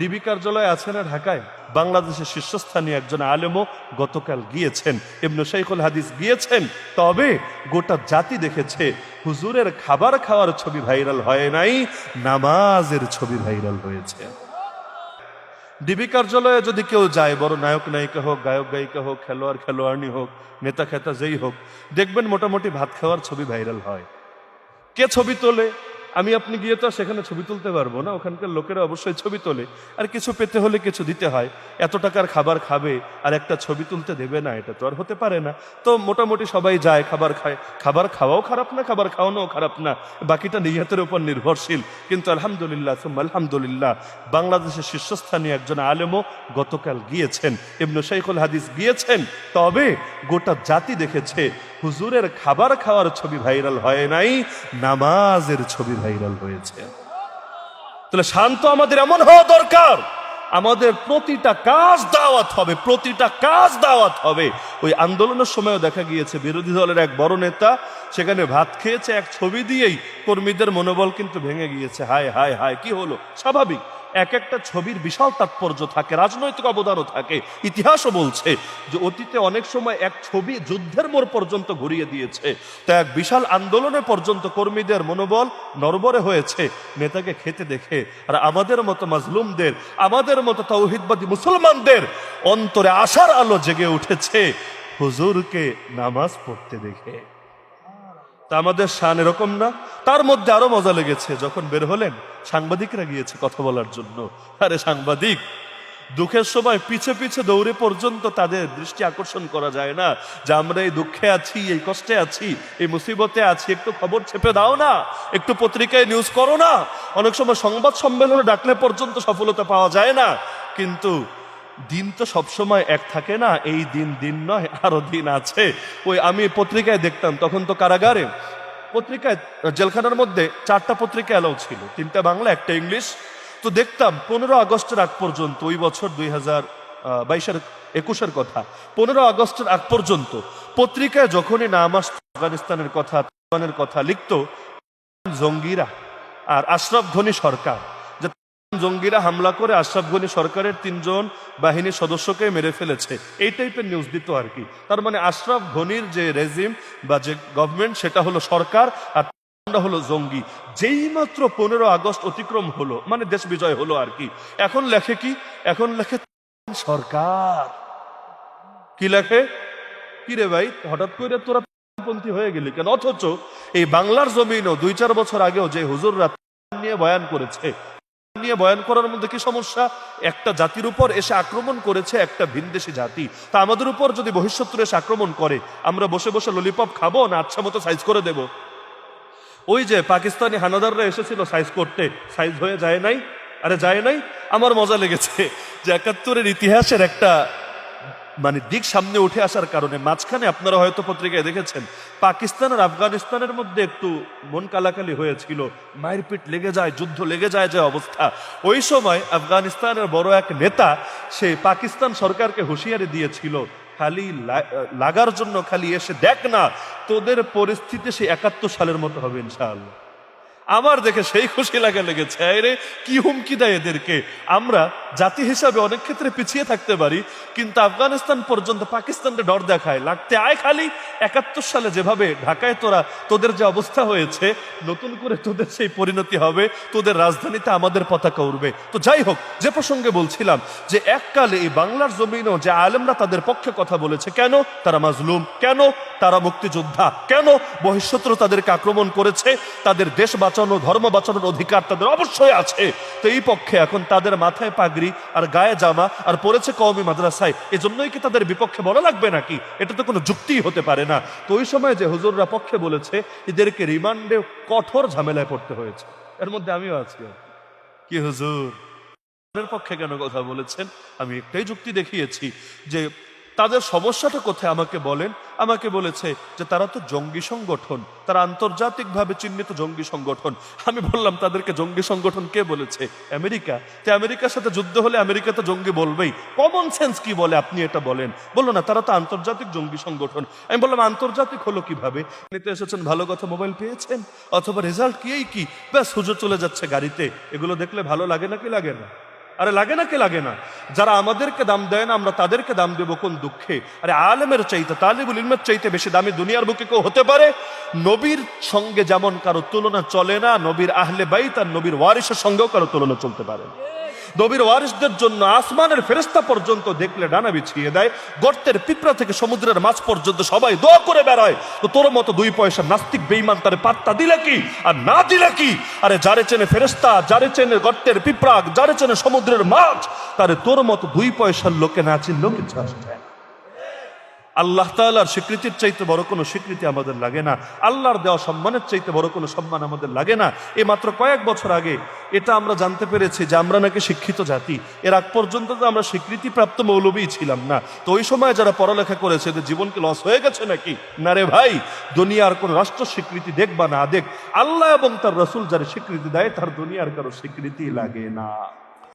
DB কার্যালয়ে আছে না ঢাকায়, বাংলাদেশের শীর্ষস্থানীয় একজন আলেমও গতকাল গিয়েছেন, ইবনে শাইখুল হাদিস গিয়েছেন। তবে গোটা জাতি দেখেছে হুজুরের খাবার খাওয়ার ছবি ভাইরাল হয় নাই, নামাজের ছবি ভাইরাল হয়েছে। ডিবি কার্যালয়ে যদি কেউ যায়, বড় নায়ক নায়িকা হোক, গায়ক গায়িকা হোক, খেলোয়াড় খেলোয়াড়নি হোক, নেতা খেতা যেই হোক, দেখবেন মোটামুটি ভাত খাওয়ার ছবি ভাইরাল হয়। কে ছবি তোলে? আমি আপনি গিয়ে তো সেখানে ছবি তুলতে পারবো না, ওখানকার লোকেরা অবশ্যই ছবি তোলে। আর কিছু পেতে হলে কিছু দিতে হয়। এত টাকার খাবার খাবে আর একটা ছবি তুলতে দেবে না, এটা তো আর হতে পারে না। তো মোটামুটি সবাই যায়, খাবার খায়। খাবার খাওয়াও খারাপ না, খাবার খাওয়ানোও খারাপ না, বাকিটা নিয়তের উপর নির্ভরশীল। কিন্তু আলহামদুলিল্লাহ সুম্মা আলহামদুলিল্লাহ, বাংলাদেশের শীর্ষস্থানীয় একজন আলেমও গতকাল গিয়েছেন, ইবনে শাইখুল হাদিস গিয়েছেন। তবে গোটা জাতি দেখেছে হুজুরের খাবার খাওয়ার ছবি ভাইরাল হয় নাই, নামাজের ছবি ভাইরাল হয়েছে। তাহলে শান্ত আমাদের এমন হওয়া দরকার, আমাদের প্রতিটা কাজ দাওয়াত হবে, প্রতিটা কাজ দাওয়াত হবে। ওই আন্দোলনের সময়ও দেখা গিয়েছে বিরোধী দলের এক বড় নেতা সেখানে ভাত খেয়েছে, এক ছবি দিয়েই কর্মীদের মনোবল কিন্তু ভেঙে গিয়েছে। হায় হায় হায়, কি হলো? স্বাভাবিক, এক একটা ছবির বিশাল তাৎপর্য থাকে, রাজনৈতিক অবদানও থাকে। ইতিহাসও বলছে যে অতীতে অনেক সময় এক ছবি যুদ্ধের মোড় পর্যন্ত ঘুরিয়ে দিয়েছে। তো এক বিশাল আন্দোলনে পর্যন্ত কর্মীদের মনোবল নড়বড়ে হয়েছে নেতাকে খেতে দেখে। আর আমাদের মতো মাজলুমদের, আমাদের মতো তাওহীদবাদী মুসলমানদের অন্তরে আশার আলো জেগে উঠেছে হুজুরকে নামাজ পড়তে দেখে। তা আমাদের শান এরকম না? তার মধ্যে আরো মজা লেগেছে যখন বের হলেন, সাংবাদিকরা গিয়েছে কথা বলার জন্য। আরে সাংবাদিক, দুঃখের সময় পিছে পিছে দৌড়ে পর্যন্ত তাদের দৃষ্টি আকর্ষণ করা যায় না যে আমরা এই দুঃখে আছি, এই কষ্টে আছি, এই মুসিবতে আছি, একটু খবর ছেপে দাও না, একটু পত্রিকায় নিউজ করো না। অনেক সময় সংবাদ সম্মেলনে ডাকলে পর্যন্ত সফলতা পাওয়া যায় না। কিন্তু দিন তো সবসময় এক থাকে না, এই দিন দিন নয়, আরো দিন আছে। ওই আমি পত্রিকায় দেখতাম, তখন তো কারাগারে, পত্রিকায় জেলখানার মধ্যে 4টা পত্রিকা এলাও ছিল, 3টা বাংলা, 1টা ইংলিশ। তো দেখতাম 15 আগস্টের আগ পর্যন্ত, ওই বছর 2022-21 কথা, 15 আগস্টের আগ পর্যন্ত পত্রিকায় যখনই নাম আসতো আফগানিস্তানের কথা, তালেবানের কথা লিখতো, জঙ্গিরা আর আশরাফ ঘনি সরকার, জঙ্গিরা হামলা করে আশরাফ ঘনি সরকারের 3 জন বাহিনীর সদস্যকে মেরে ফেলেছে, এই টাইপের নিউজ দিত আর কি। তার মানে আশরাফ ঘনির যে রেজিম বা যে গভর্নমেন্ট, সেটা হলো সরকার, আর হলো জঙ্গি। যেই মাত্র 15 আগস্ট অতিক্রম হলো, মানে দেশ বিজয় হলো আর কি, এখন লেখে কি? এখন লেখে সরকার। কি লেখে? কি রে ভাই, হঠাৎ করে তোরা পন্থী হয়ে গেলি কেন? অথচ এই বাংলার জমিনও 2-4 বছর আগেও যে হুজুররা নিয়ে বয়ান করেছে, নিয়ে বয়ান করার মধ্যে কি সমস্যা? একটা জাতির উপর এসে আক্রমণ করেছে একটা ভিনদেশী জাতি, তা আমাদের উপর যদি বহিঃশত্রু এসে আক্রমণ করে, আমরা বসে বসে ললিপপ খাবো না আচ্ছা মতো সাইজ করে দেব? ওই যে পাকিস্তানি হানাদাররা এসেছিল সাইজ করতে, সাইজ হয়ে যায় নাই? আরে যায় নাই। আমার মজা লেগেছে যে 71-এর ইতিহাসের একটা মানে দিক সামনে উঠে আসার কারণে মাঝখানে আপনারা হয়তো পত্রিকায় দেখেছেন, পাকিস্তান আর আফগানিস্তানের মধ্যে একটু মন কালাকালি হয়েছিল, মারপিট লেগে যায়, যুদ্ধ লেগে যায় যে অবস্থা। ওই সময় আফগানিস্তানের বড় এক নেতা সে পাকিস্তান সরকারকে হুঁশিয়ারি দিয়েছিল, খালি লাগার জন্য খালি এসে দেখ না, তোদের পরিস্থিতি সে 71 সালের মতো হবে ইনশাআল্লাহ। আমার দেখে সেই খুশি লেগেছে, আরে কি হুমকি দেয় এদেরকে। আমরা জাতি হিসাবে অনেক ক্ষেত্রে পিছিয়ে থাকতে পারি, কিন্তু আফগানিস্তান পর্যন্ত পাকিস্তানকে ডর দেখায়, লাগতে আয় খালি 71 সালে যেভাবে ঢাকায় তোদের যে অবস্থা হয়েছে, নতুন করে তোদের সেই পরিণতি হবে, তোদের রাজধানীতে আমাদের পতাকা উড়বে। তো যাই হোক, যে প্রসঙ্গে বলছিলাম যে এককালে এই বাংলার জমিনও যে আলেমরা তাদের পক্ষে কথা বলেছে, কেন? তারা মাজলুম, কেন? তারা মুক্তিযোদ্ধা, কেন? বহিঃশত্রু তাদেরকে আক্রমণ করেছে, তাদের দেশ বাঁচানো, ধর্ম বাঁচানোর অধিকার তাদের অবশ্যই আছে। তো এই পক্ষে এখন তাদের মাথায় পাগড়ি আর গায়ে জামা আর পড়েছে কওমি মাদ্রাসায়, এজন্যই কি তাদের বিপক্ষে বলা লাগবে নাকি? এটা তো কোনো যুক্তিই হতে পারে না। তো ওই সময় যে হুজুররা পক্ষে বলেছে, এদেরকে রিমান্ডে কঠোর ঝামেলায় পড়তে হয়েছে। এর মধ্যে আমিও আছি। কি হুজুর এর পক্ষে কেন কথা বলেছেন? আমি একটাই যুক্তি দেখিয়েছি যে তাদের সমস্যাটা কোথায় আমাকে বলেন। আমাকে বলেছে যে তারা তো জঙ্গি সংগঠন, তারা আন্তর্জাতিকভাবে চিহ্নিত জঙ্গি সংগঠন। আমি বললাম তাদেরকে জঙ্গি সংগঠন কে বলেছে? আমেরিকা। তো আমেরিকার সাথে যুদ্ধ হলে আমেরিকা তো জঙ্গি বলবেই, কমন সেন্স কি বলে আপনি এটা বলেন? বললো না, তারা তো আন্তর্জাতিক জঙ্গি সংগঠন। আমি বললাম আন্তর্জাতিক হলো কিভাবে? নিতে এসেছেন, ভালো কথা, মোবাইল পেয়েছেন, অথবা রেজাল্ট কি এই কি, ব্যাস হুজুর চলে যাচ্ছে গাড়িতে। এগুলো দেখলে ভালো লাগে নাকি লাগে না? আরে লাগে না, কে লাগে না? যারা আমাদেরকে দাম দেয় না আমরা তাদেরকে দাম দেবো কোন দুঃখে? আরে আলেমের চাইতে, তালিবুল ইলমের চাইতে বেশি দামি দুনিয়ার বুকে কেউ হতে পারে? নবীর সঙ্গে যেমন কারো তুলনা চলে না, নবীর আহলে বাইত আর নবীর ওয়ারিসের সঙ্গেও কারো তুলনা চলতে পারে না। নবীর ওয়ারিসদের জন্য আসমানের ফেরেশতা পর্যন্ত দেখলে ডানা বিছিয়ে দেয়, গর্তের পিঁপড়া থেকে সমুদ্রের মাছ পর্যন্ত সবাই দোয়া করে বেড়ায়। তো তোর মতো দুই পয়সা নাস্তিক বেঈমান তারে পাত্তা দিলে কি আর না দিলে কি? আরে যারে চেনে ফেরেশতা, যারে চেনে গর্তের পিঁপড়া, যারে চেনে সমুদ্রের মাছ, তারে তোর মতো দুই পয়সার লোকে না চিনলেও কিছু আসে যায় না। আল্লাহ তাআলার স্বীকৃতির চাইতে বড় কোনো স্বীকৃতি আমাদের লাগে না, আল্লাহর দেওয়া সম্মানের চাইতে বড় কোনো সম্মান আমাদের লাগে না। এই মাত্র কয়েক বছর আগে এটা আমরা জানতে পেরেছি যে আমরা নাকি শিক্ষিত জাতি। এর আগ পর্যন্ত তো আমরা স্বীকৃতিপ্রাপ্ত মৌলবী ছিলাম না। তো ওই সময় যারা পড়ালেখা করেছে এদের জীবন কি লস হয়ে গেছে নাকি? না রে ভাই, দুনিয়ার কোন রাষ্ট্র স্বীকৃতি দেখ বা না দেখ, আল্লাহ এবং তার রাসূল যারা স্বীকৃতি দেয় তার দুনিয়ার কারো স্বীকৃতি লাগে না।